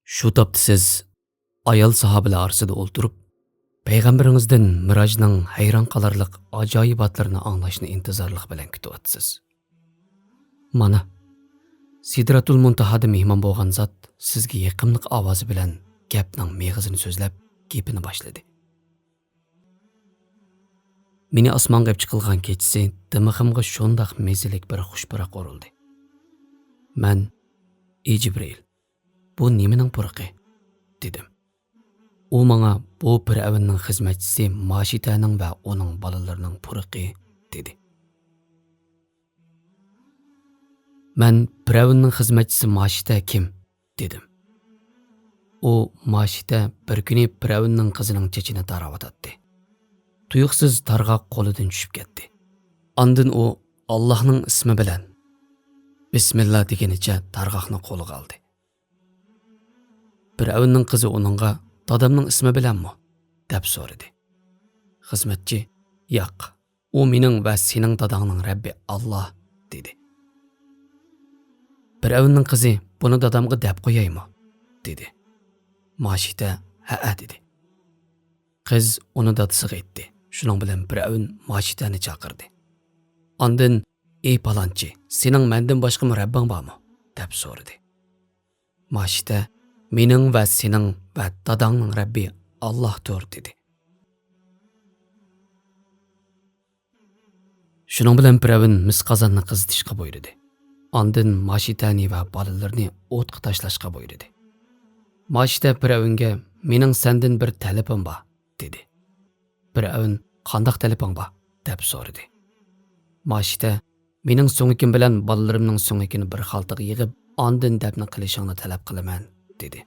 Shu topda siz ayol sahobalar orasida o'ltirib, payg'ambaringizdan Mirojning hayron qolarliq ajoyibotlarini anglashni intizorlik bilan kutyapsiz. Mana Sidratul Muntahoda mehmon bo'lgan zot sizga yaqinlik ovozi bilan gapning meg'izini so'zlab, gapini boshladi. Meni osmonga chiqilgan kechasi dimig'imga shundoq mezilik bir xushpuroq urildi. Man, "Ey Jibril, bu nimaning purqi?" dedim. U menga bu Fir'avnning xizmatchisi Moshitaning va uning bolalarining purqi dedi. Man Fir'avnning xizmatchisi Moshita kim? dedim. U Moshita bir kuni Fir'avnning qizining chechini taravatdi. Tuyuqsiz targ'oq qo'lidan tushib ketdi. Ondan u Allohning ismi bilan Bismillah deganicha targ'oqni qo'liga oldi. Fir'avnning qizi uningga "Dadamning ismi bilanmi?" deb so'radi. Xizmatchi "Yo'q, u mening va sening dadangning Rabbi Alloh" dedi. Fir'avnning qizi "Buni dadamga deb qo'yaymi?" dedi. Moshita "Ha" dedi. Qiz uni dadasiga aytdi. Shuning bilan Fir'avn Moshitani chaqirdi. Ondan "Ey palonchi, sening mendan boshqa Rabbing bormi?" deb so'radi. Moshita "Mening va sening va dadangning Rabbi Allohdir" dedi. Shuning bilan Fir'avn mis qozonni qizitishga buyurdi. Ondan Moshitani va bolalarini o'tga tashlashga buyurdi. Moshita Fir'avnga "Mening sendan bir talabim bor" dedi. Fir'avn "Qandoq talabing bor?" deb so'radi. Moshita "Mening so'ngikim bilan bolalarimning so'ngikini bir xaltaga yig'ib, ondan dafn qilishingni talab qilaman" dedi.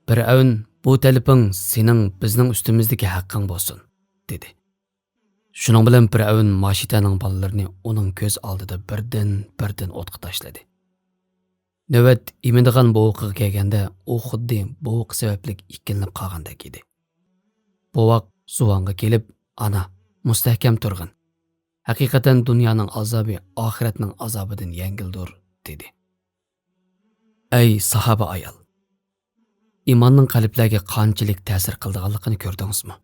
Fir'avn "Bu talabing sening bizning ustimizdagi haqqing bo'lsin" dedi. Shuning bilan Fir'avn Moshitaning bolalarini uning ko'z oldida birdan o'tga tashladi. Navbat imindigan bovuqiga kelganda u xuddi bovuq sabablik ikkilinib qolgandek edi. Bovoq suvonga kelib, "Ana, mustahkam turg'in. Haqiqatan dunyoning azobi oxiratning azobidan yengildir" dedi. Ey sahoba ayol, imonning qalblarga qanchalik ta'sir qildiganligini ko'rdingizmi?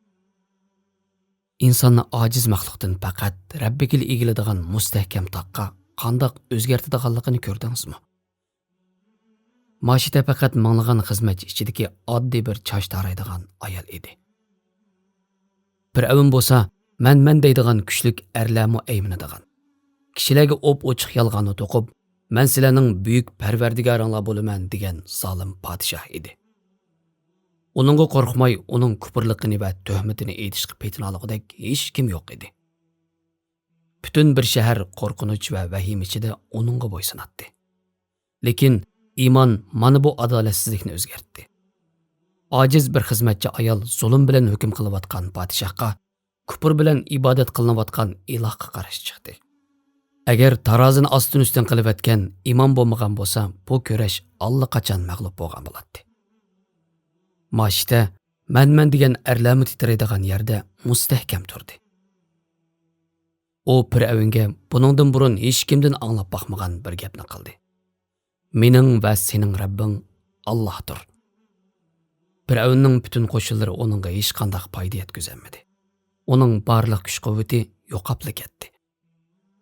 Insonni ojiz maxluqdan faqat Rabbiga egiladigan mustahkam taqqa qandoq o'zgartiradiganligini ko'rdingizmi? Moshita faqat manglagan xizmatchi ichidagi oddiy bir choch taraydigan ayol edi. Fir'avn bo'lsa, man deydigan kuchlik erlarmi ayminadigan. Kishilarga ochiq yolg'onni to'qib, "Men sizlarning buyuk parvardigoringlar bo'laman" degan zolim podshoh edi. Uningga qo'rqmay, uning kufrligini va tuhmatini aytishga petinolg'idek hech kim yo'q edi. Butun bir shahar qo'rqinch va vahim ichida uningga bo'ysunatdi. Lekin iymon mana bu adolatsizlikni o'zgartdi. Ojiz bir xizmatchi ayol zulm bilan hukm qilayotgan podshohga kufr bilan ibodat qilinayotgan ilohga qarshi chiqdi. Agar tarozini ostin-ustin qilib o'tgan iymon bo'lmagan bo'lsa, bu kurash allaqachon mag'lub bo'lgan bo'ladi. Moshita man degan erlarmi titraydigan yerda mustahkam turdi. U Fir'avnga buningdan burun hech kimdan anglab boqmagan bir gapni qildi. "Mening va sening Rabbing Allohdir." Fir'avnning butun qo'shinlari uningga hech qanday foyda yetkazolmadi. Uning barliq kuch-quvvati yo'qolib ketdi.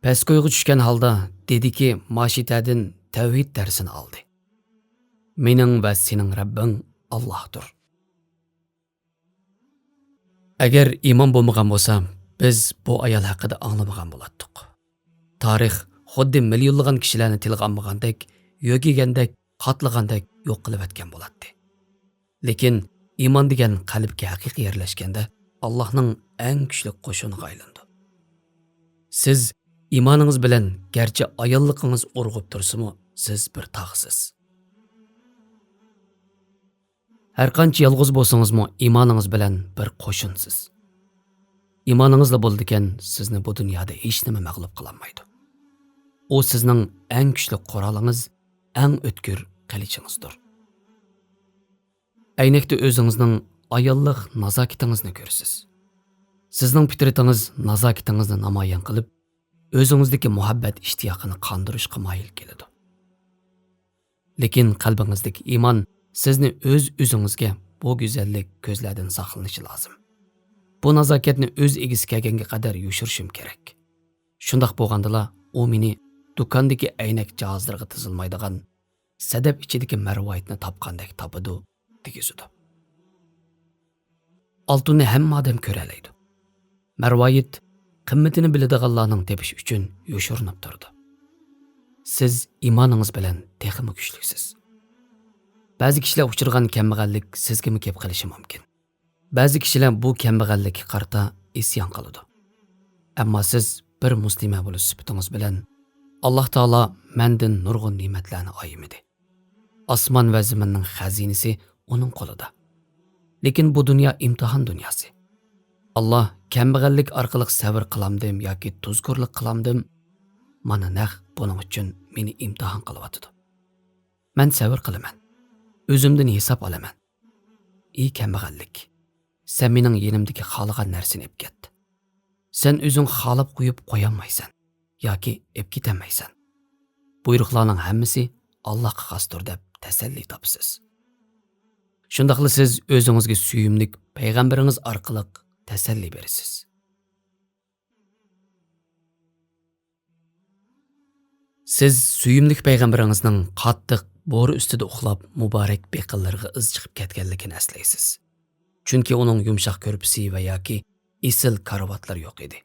Pastgo'yga tushgan holda dediki, Moshitadan tavhid darsini oldi. "Mening va sening Rabbing Allohdir." Agar iymon bo'lmagan bo'lsa, biz bu ayol haqida anglamagan bo'lardik. Tarix xuddi millionlagan kishilarni tilga olmagandek, yo'gigandek, qatlagandek yo'q qilib o'tgan bo'ladi. Lekin iymon degan qalbga haqiqiy yerlashganda Allohning eng kuchli qo'shiniga aylandi. Siz iymoningiz bilan garchi ayolligingiz urg'ib tursimi, siz bir tog'siz. Har qancha yolg'iz bo'lsangizmi, iymoningiz bilan bir qo'shinsiz. Iymoningizla bo'ldikan, sizni bu dunyoda hech nima mag'lub qilolmaydi. U sizning eng kuchli qoralingiz, eng o'tkir qilichingizdir. Aynakda o'zingizning ayollik nazokatingizni ko'rsiz. Sizning fitratingiz nazokatingizni namoyon qilib, o'zingizdagi muhabbat ishtiyoqini qondirishga moyil keladi. Lekin qalbingizdagi iymon sizni o'z-o'zingizga bu go'zallik ko'zlardan saqlanishi lozim. Bu nazokatni o'z egisi kelganga qadar yushirishim kerak. Shundoq bo'lgandala, u meni do'kondagi aynak jihozlarga tizilmaydigan sadaf ichidagi marvoyatni topgandek topadi, degizidi. Oltinni hamma odam ko'ra oladi. Marvoyat qimmatini biladiganlarning tepish uchun yoshirinib turdi. Siz iymoningiz bilan texmi kuchliksiz. Ba'zi kishilar uchirgan kambag'allik sizga kelib qolishi mumkin. Ba'zi kishilar bu kambag'allikka qarta isyon qiladi. Ammo siz bir muslima bo'lish sifatingiz bilan Alloh taolo mendan nurg'un ne'matlarni oyimidi. Osmon va zaminning xazinasi uning qo'lida. Lekin bu dunyo imtihon dunyosi. Alloh kambag'allik orqali sabr qilamdim yoki tuzkorlik qilamdim, mana naq buning uchun meni imtihon qilyotdi. Men sabr qilaman. O'zimdan hisob olaman. Ey kambag'allik, sen mening yenimdagi xohlagan narsani ep ket. Sen o'zing xohlab qo'yib qo'yolmaysan yoki ep ketolmaysan. Buyruqlarning hammasi Allohga xosdir deb tasalli topsiz. Shundaqla siz o'zingizga suyimlik payg'ambaringiz orqali tasalli berasiz. Siz suyimlik payg'ambaringizning qattiq bo'ri ustida uxlab muborak beqillarga iz chiqib ketganligini eslaysiz. Chunki uning yumshoq ko'rpisi va yoki isil karovatlar yo'q edi.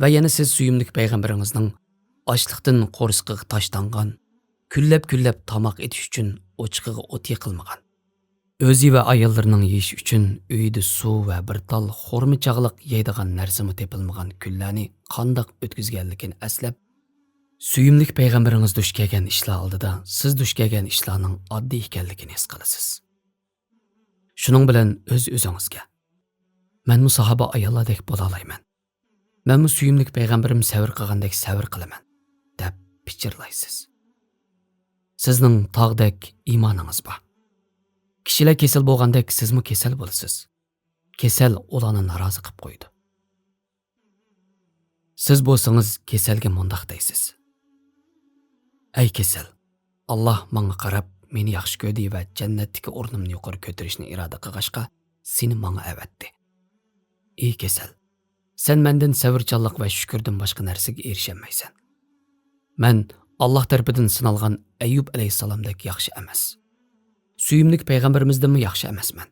Va yana siz suyimlik payg'ambaringizning ochliqdan qo'rsqiga tashlangan, kullab tomoq etish uchun o'chqiga o't yiqilmagan. O'zi va ayollarining yeyish uchun uyida suv va bir tal xurma chag'liq yeydigan narsami tepilmagan kunlarni qandoq o'tkazganligini eslab, suyimlik payg'ambaringiz duch kelgan ishlar oldida siz duch kelgan ishlarning oddiy ekanligini his qilasiz. Shuning bilan o'z-o'zingizga men sahoba ayollardek bo'la olmayman. Men suyimlik payg'ambarim sabr qilgandek sabr qilaman deb pichirlaysiz. Sizning tog'dek iymoningiz bor. Kishilar kasal bo'lgandek sizmi kasal bo'lasiz. Kasal ularni norozi qilib qo'ydi. Siz bo'lsangiz kasalga mundoq deysiz. Ey kasal, Alloh menga qarab meni yaxshi ko'rdi va jannatdagi o'rnimni yuqori ko'tarishni iroda qilg'achqa seni menga avatdi. Ey kasal, sen mendan sabrchanlik va shukrdan boshqa narsaga erishamaysan. Men Alloh tarafidan sinalgan Ayyub alayhisalomdek yaxshi emas. Suyimlik payg'ambarimizdanmi yaxshi emasman.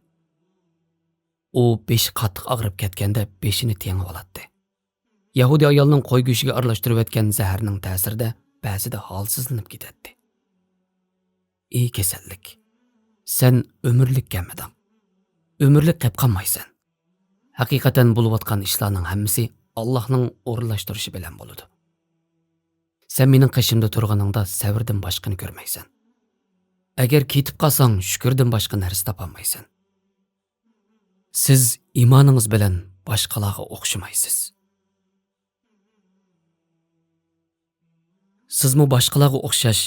U beshi qattiq og'rib ketganda beshini tengib oladi. Yahudi ayolning qo'y go'shiga aralashtirib etgan zaharning ta'sirida ba'zida holsizlanib ketadi. Ey kasallik, sen umrlik kelmading. Umrlik qilib qolmaysan. Haqiqatan bo'layotgan ishlarning hammasi Allohning o'rinlashtirishi bilan bo'ladi. Sen mening qishimda turganingda sabrdan boshqani ko'rmaysan. Agar ketib qolsang, shukrdan boshqa narsa topolmaysan. Siz iymoningiz bilan boshqalarga o'xshamaysiz. Sizmi boshqalarga o'xshash,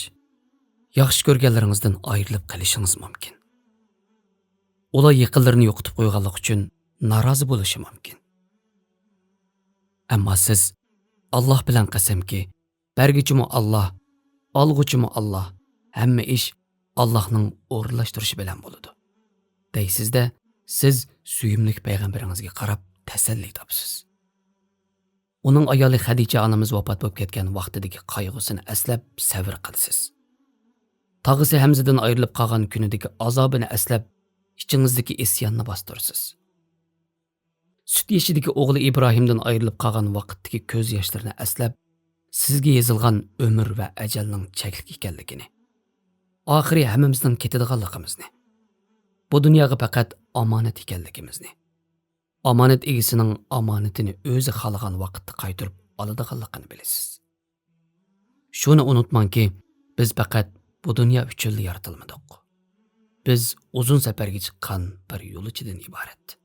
yaxshi ko'rganlaringizdan ayrilib qolishingiz mumkin. Ular yaqinlarini yo'qotib qo'yganlik uchun norozi bo'lishi mumkin. Ammo siz Alloh bilan qasamki, bergichimi Alloh, olg'uchimi Alloh, hamma ish Allohning o'rinlashtirishi bilan bo'ladi. Deysizda, siz suyimlik payg'ambaringizga qarab tasalli topsiz. Uning ayoli Xadicha onamiz vafot bo'lib ketgan vaqtidagi qayg'usini eslab sabr qilsiz. Tog'isi Hamzadan ayrilib qolgan kunidagi azobini eslab ichingizdagi isyonni bostirsiz. Sut yeshidagi o'g'li Ibrohimdan ayrilib qolgan vaqtdagi ko'z yoshlarini eslab sizga yozilgan umr va ajalning cheklik ekanligini, oxiri hammamizdan ketadiganligimizni, bu dunyoga faqat omonat ekanligimizni, omonat egasining omonatini o'zi xohlagan vaqtda qaytarib oladiganligini bilasiz. Shuni unutmangki, biz faqat bu dunyo uchun yaratilmadik. Biz uzun safarga chiqqan bir yo'lchidan iborat.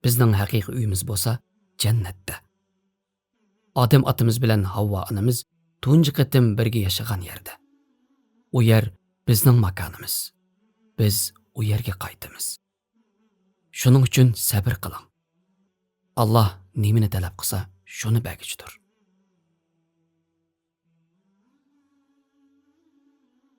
Bizning haqiqiy uyimiz bo'lsa jannatda. Odam otamiz bilan Havvo onamiz tunji qatim birga yashagan yerda. U yer bizning makonimiz. Biz u yerga qaytamiz. Shuning uchun sabr qiling. Alloh nimani talab qilsa, shuni bergichidir.